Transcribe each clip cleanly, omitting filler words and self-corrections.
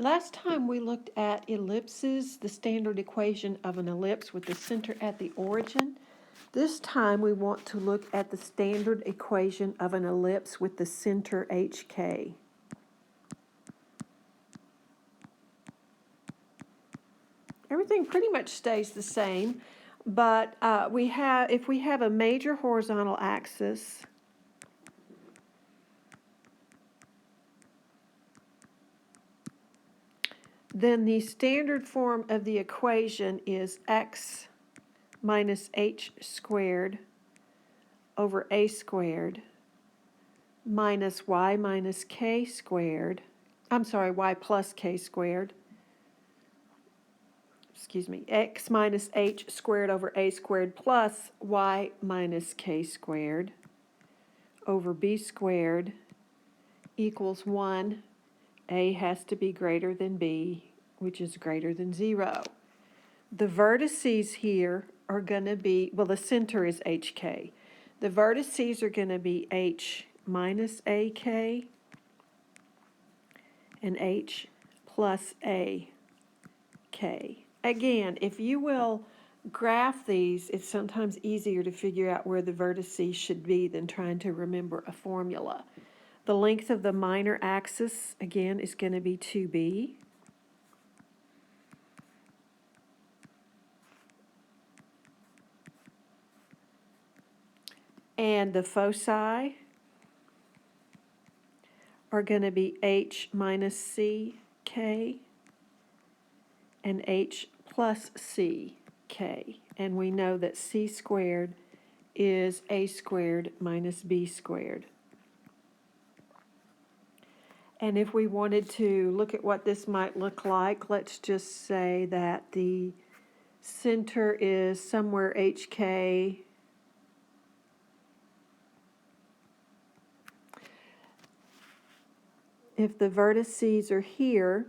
last time we looked at ellipses, the standard equation of an ellipse with the center at the origin. This time we want to look at the standard equation of an ellipse with the center HK. Everything pretty much stays the same, but if we have a major horizontal axis, then the standard form of the equation is x minus h squared over a squared minus y minus k squared, y plus k squared, x minus h squared over a squared plus y minus k squared over b squared equals 1. A has to be greater than b, which is greater than 0. The vertices here are going to be, well, the center is HK. The vertices are going to be H minus AK and H plus AK. Again, if you will graph these, it's sometimes easier to figure out where the vertices should be than trying to remember a formula. The length of the minor axis, again, is going to be 2b. And the foci are going to be H minus C, K, and H plus C, K. And we know that C squared is A squared minus B squared. And if we wanted to look at what this might look like, let's just say that the center is somewhere HK. If the vertices are here,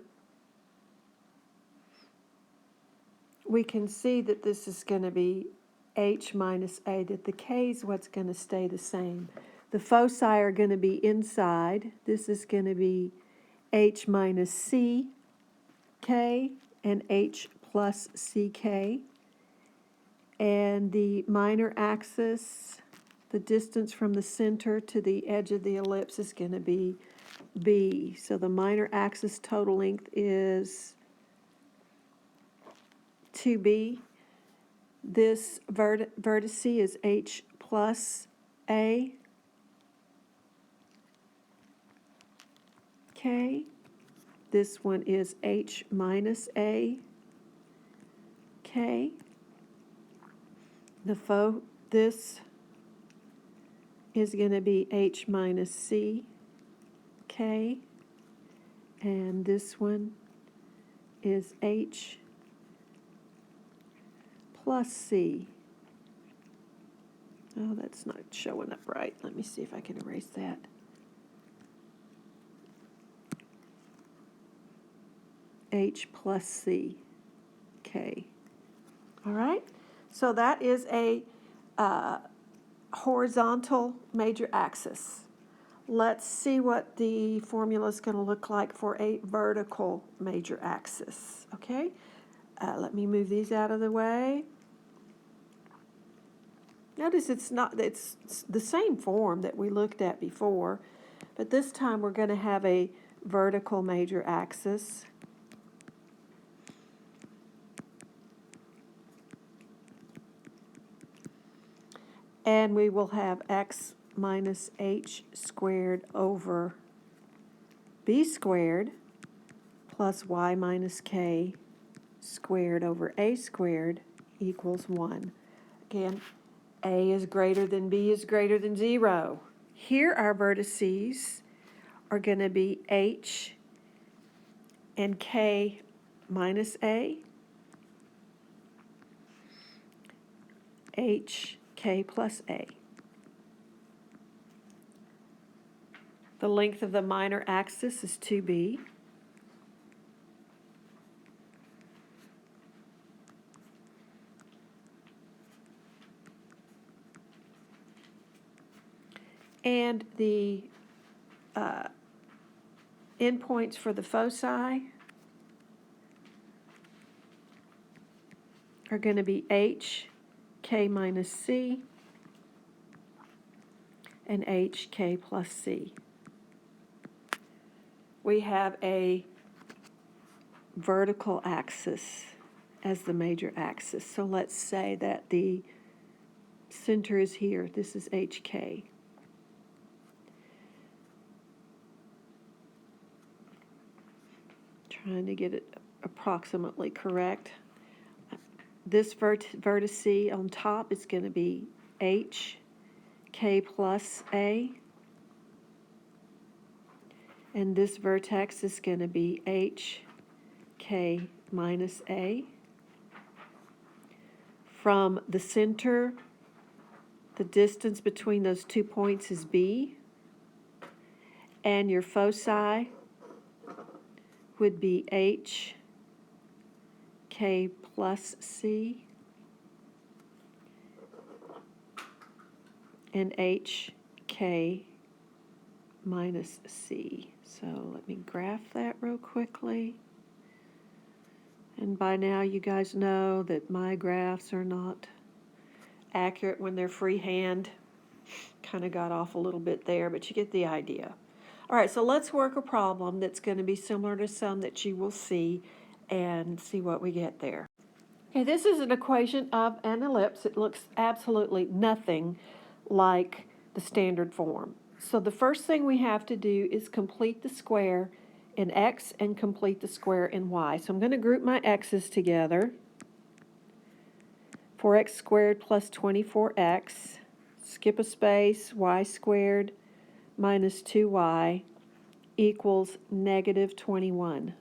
we can see that this is going to be H minus A, that the K is what's going to stay the same. The foci are going to be inside. This is going to be H minus C, K, and H plus CK. And the minor axis, the distance from the center to the edge of the ellipse is going to be B. So the minor axis total length is 2B. This vertice is H plus A, K. This one is H minus A, K. This is going to be H minus C, K. And this one is H plus C. Oh, that's not showing up right. Let me see if I can erase that. H plus C, K. All right? So that is a horizontal major axis. Let's see what the formula is going to look like for a vertical major axis. Okay? Let me move these out of the way. Notice it's the same form that we looked at before, but this time we're going to have a vertical major axis. And we will have x minus h squared over b squared plus y minus k squared over a squared equals 1. Again, a is greater than b is greater than 0. Here our vertices are going to be h and k minus a, h, k plus a. The length of the minor axis is 2b. And the endpoints for the foci are going to be h, k minus c, and h, k plus c. We have a vertical axis as the major axis. So let's say that the center is here. This is hk. Trying to get it approximately correct. This vertice on top is going to be h, k plus a. And this vertex is going to be h, k minus a. From the center, the distance between those 2 points is b. And your foci would be h, k plus c, and h, k minus c. So let me graph that real quickly. And by now you guys know that my graphs are not accurate when they're freehand. Kind of got off a little bit there, but you get the idea. All right, so let's work a problem that's going to be similar to some that you will see and see what we get there. Okay, this is an equation of an ellipse. It looks absolutely nothing like the standard form. So the first thing we have to do is complete the square in x and complete the square in y. So I'm going to group my x's together. 4x squared plus 24x, skip a space, y squared minus 2y equals negative 21.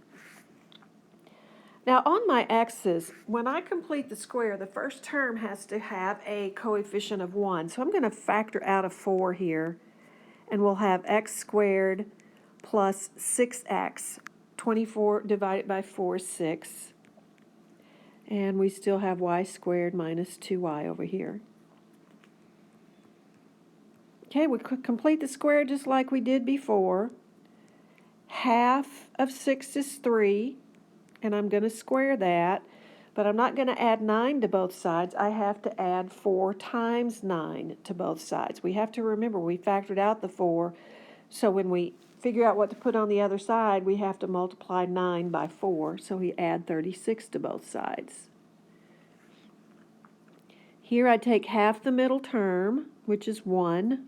Now on my x's, when I complete the square, the first term has to have a coefficient of 1. So I'm going to factor out a 4 here, and we'll have x squared plus 6x. 24 divided by 4 is 6. And we still have y squared minus 2y over here. Okay, we could complete the square just like we did before. Half of 6 is 3, and I'm going to square that, but I'm not going to add 9 to both sides. I have to add 4 times 9 to both sides. We have to remember we factored out the 4, so when we figure out what to put on the other side, we have to multiply 9 by 4, so we add 36 to both sides. Here I take half the middle term, which is 1,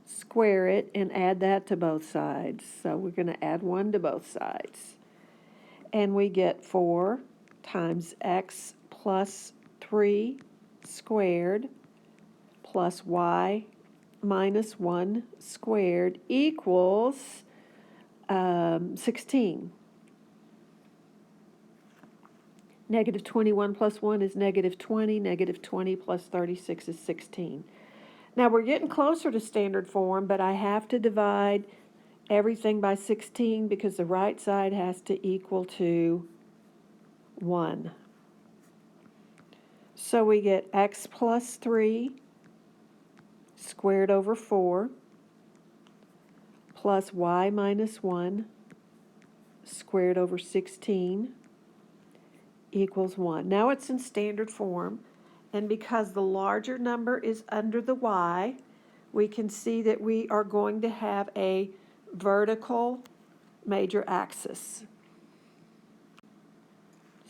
square it, and add that to both sides. So we're going to add 1 to both sides. And we get 4 times x plus 3 squared plus y minus 1 squared equals 16. Negative 21 plus 1 is negative 20. Negative 20 plus 36 is 16. Now we're getting closer to standard form, but I have to divide everything by 16 because the right side has to equal to 1. So we get x plus 3 squared over 4 plus y minus 1 squared over 16 equals 1. Now it's in standard form, and because the larger number is under the y, we can see that we are going to have a vertical major axis.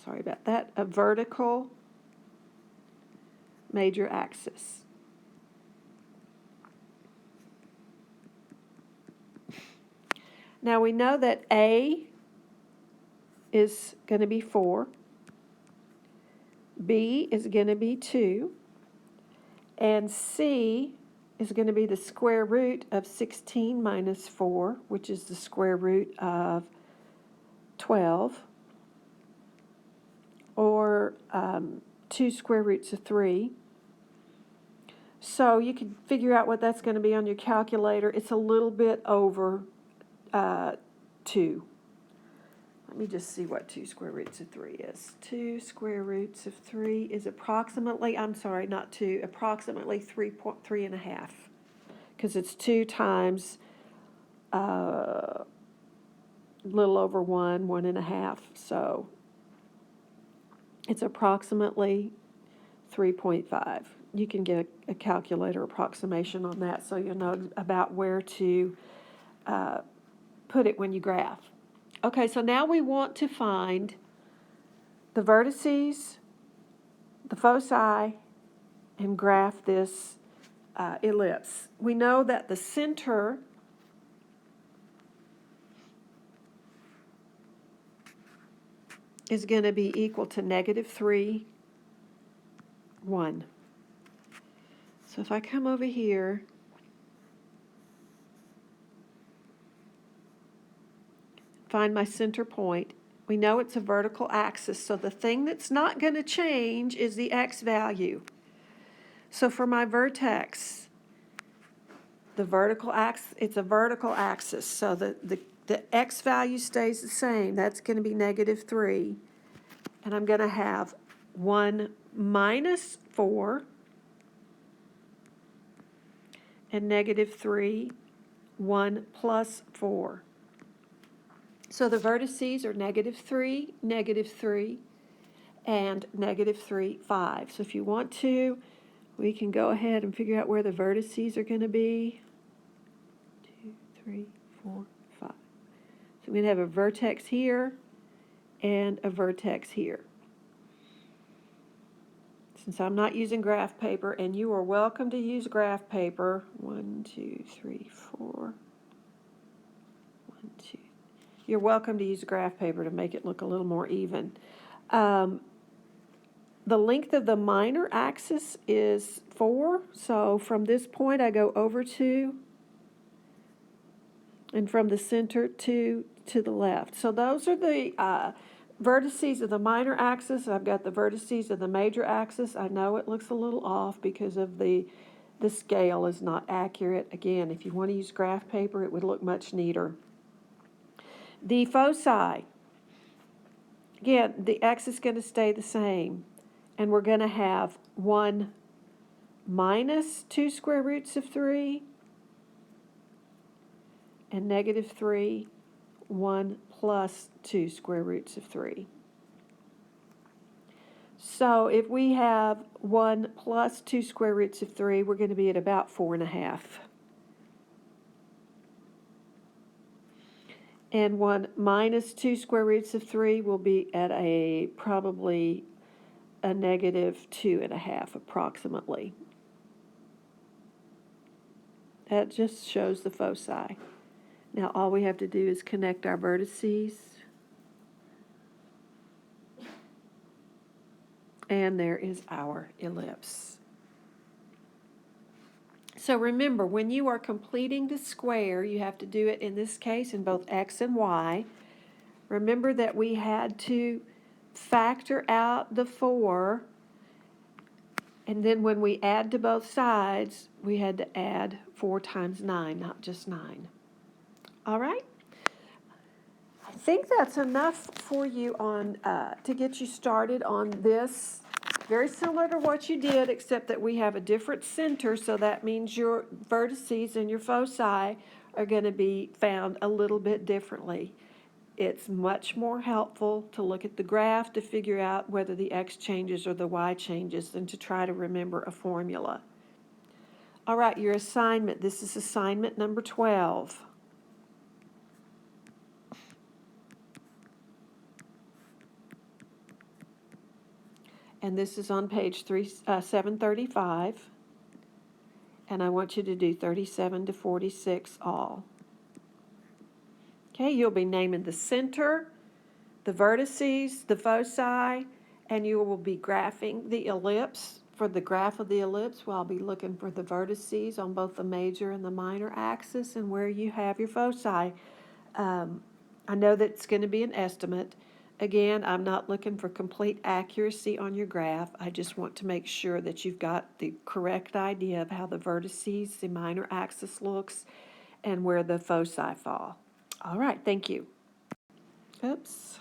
Sorry about that. A vertical major axis. Now we know that A is going to be 4, B is going to be 2, and C is going to be the square root of 16 minus 4, which is the square root of 12, or 2 square roots of 3. So you can figure out what that's going to be on your calculator. It's a little bit over 2. Let me just see what 2 square roots of 3 is. 2 square roots of 3 is approximately, I'm sorry, not 2, approximately 3.5, because it's 2 times a little over 1, 1.5. So It's approximately 3.5. You can get a calculator approximation on that so you'll know about where to put it when you graph. Okay, so now we want to find the vertices, the foci, and graph this ellipse. We know that the center is going to be equal to -3, 1. So if I come over here, find my center point, we know it's a vertical axis, so the thing that's not going to change is the x value. So for my vertex, the vertical axis, it's a vertical axis, so the x value stays the same. That's going to be -3. And I'm going to have 1 minus 4 and -3, 1 plus 4. So the vertices are -3, -3, and -3, 5. So if you want to, we can go ahead and figure out where the vertices are going to be. 2, 3, 4, 5. So I'm going to have a vertex here and a vertex here. Since I'm not using graph paper, and you are welcome to use graph paper, 1, 2, 3, 4, 1, 2. You're welcome to use graph paper to make it look a little more even. The length of the minor axis is 4, so from this point I go over 2, and from the center 2 to the left. So those are the vertices of the minor axis. I've got the vertices of the major axis. I know it looks a little off because of the scale is not accurate. Again, if you want to use graph paper, it would look much neater. The foci, again, the x is going to stay the same, and we're going to have 1 minus 2 square roots of 3 and -3, 1 plus 2 square roots of 3. So if we have 1 plus 2 square roots of 3, we're going to be at about 4.5. And 1 minus 2 square roots of 3 will be at probably a -2.5 approximately. That just shows the foci. Now all we have to do is connect our vertices. And there is our ellipse. So remember, when you are completing the square, you have to do it, in this case, in both x and y. Remember that we had to factor out the 4, and then when we add to both sides, we had to add 4 times 9, not just 9. All right? I think that's enough for you on to get you started on this. Very similar to what you did, except that we have a different center, so that means your vertices and your foci are going to be found a little bit differently. It's much more helpful to look at the graph to figure out whether the x changes or the y changes than to try to remember a formula. All right, your assignment. This is assignment number 12. And this is on page 735. And I want you to do 37 to 46 all. Okay, you'll be naming the center, the vertices, the foci, and you will be graphing the ellipse. For the graph of the ellipse, well, I'll be looking for the vertices on both the major and the minor axis and where you have your foci. I know that it's going to be an estimate. Again, I'm not looking for complete accuracy on your graph. I just want to make sure that you've got the correct idea of how the vertices, the minor axis looks, and where the foci fall. All right, thank you. Oops.